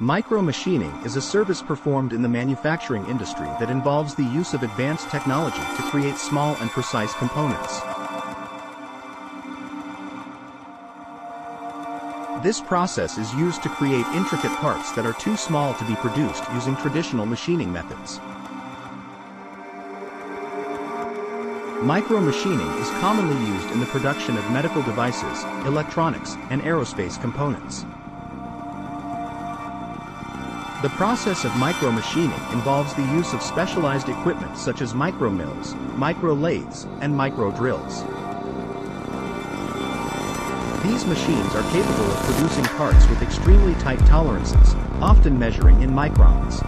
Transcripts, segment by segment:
Micro-machining is a service performed in the manufacturing industry that involves the use of advanced technology to create small and precise components. This process is used to create intricate parts that are too small to be produced using traditional machining methods. Micro-machining is commonly used in the production of medical devices, electronics, and aerospace components. The process of micro-machining involves the use of specialized equipment such as micro-mills, micro-lathes, and micro-drills. These machines are capable of producing parts with extremely tight tolerances, often measuring in microns.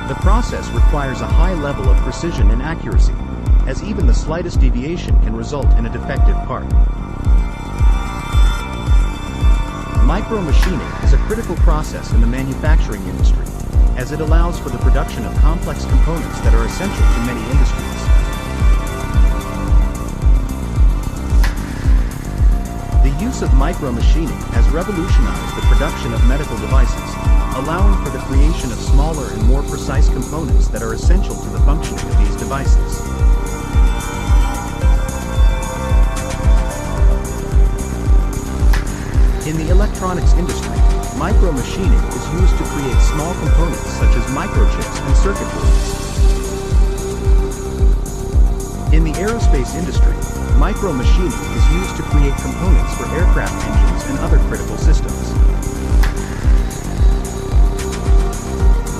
The process requires a high level of precision and accuracy, as even the slightest deviation can result in a defective part. Micro-machining is a critical process in the manufacturing industry, as it allows for the production of complex components that are essential to many industries. The use of micro-machining has revolutionized the production of medical devices, allowing for the creation of smaller and more precise components that are essential to the functioning of these devices. In the electronics industry, micro-machining is used to create small components such as microchips and circuit boards. In the aerospace industry, micro-machining is used to create components for aircraft engines and other critical systems.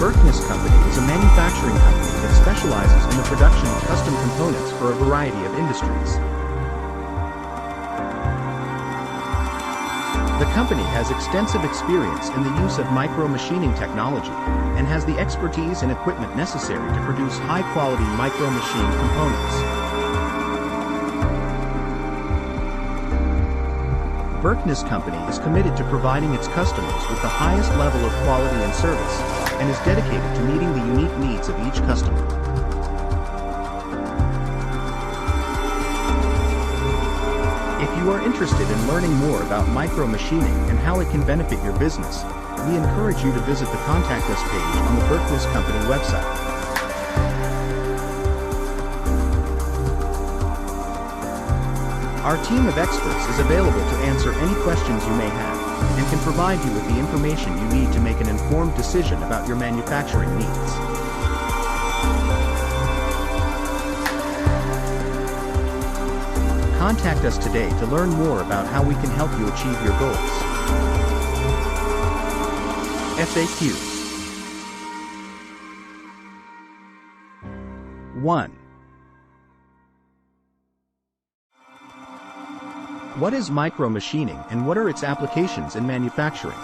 Berkness Company is a manufacturing company that specializes in the production of custom components for a variety of industries. The company has extensive experience in the use of micro-machining technology and has the expertise and equipment necessary to produce high-quality micro-machined components. Berkness Company is committed to providing its customers with the highest level of quality and service, and is dedicated to meeting the unique needs of each customer. If you are interested in learning more about micro-machining and how it can benefit your business, we encourage you to visit the Contact Us page on the Berkness Company website. Our team of experts is available to answer any questions you may have, and can provide you with the information you need to make an informed decision about your manufacturing needs. Contact us today to learn more about how we can help you achieve your goals. FAQ 1. What is micro-machining and what are its applications in manufacturing?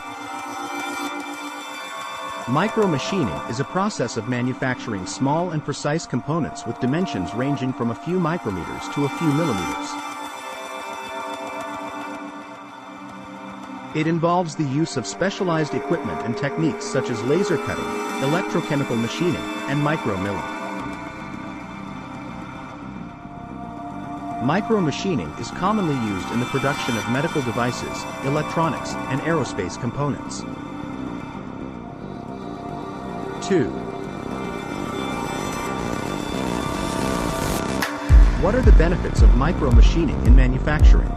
Micro-machining is a process of manufacturing small and precise components with dimensions ranging from a few micrometers to a few millimeters. It involves the use of specialized equipment and techniques such as laser cutting, electrochemical machining, and micro-milling. Micro-machining is commonly used in the production of medical devices, electronics, and aerospace components. 2. What are the benefits of micro-machining in manufacturing?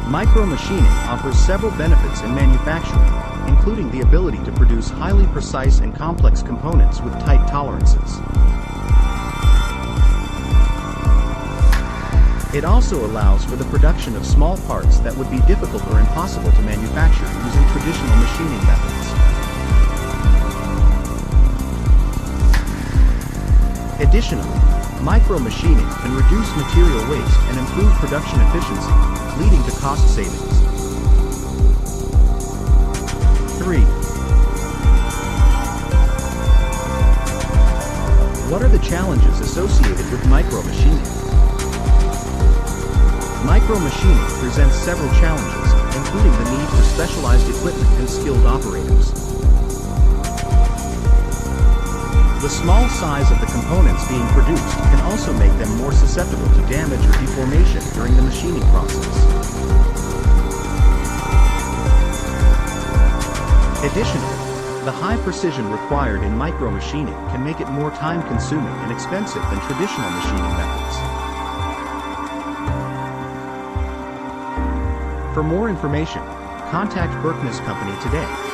Micro-machining offers several benefits in manufacturing, including the ability to produce highly precise and complex components with tight tolerances. It also allows for the production of small parts that would be difficult or impossible to manufacture using traditional machining methods. Additionally, micro-machining can reduce material waste and improve production efficiency, leading to cost savings. 3. What are the challenges associated with micro-machining? Micro-machining presents several challenges, including the need for specialized equipment and skilled operators. The small size of the components being produced can also make them more susceptible to damage or deformation during the machining process. Additionally, the high precision required in micromachining can make it more time-consuming and expensive than traditional machining methods. For more information, contact Berkness Company today.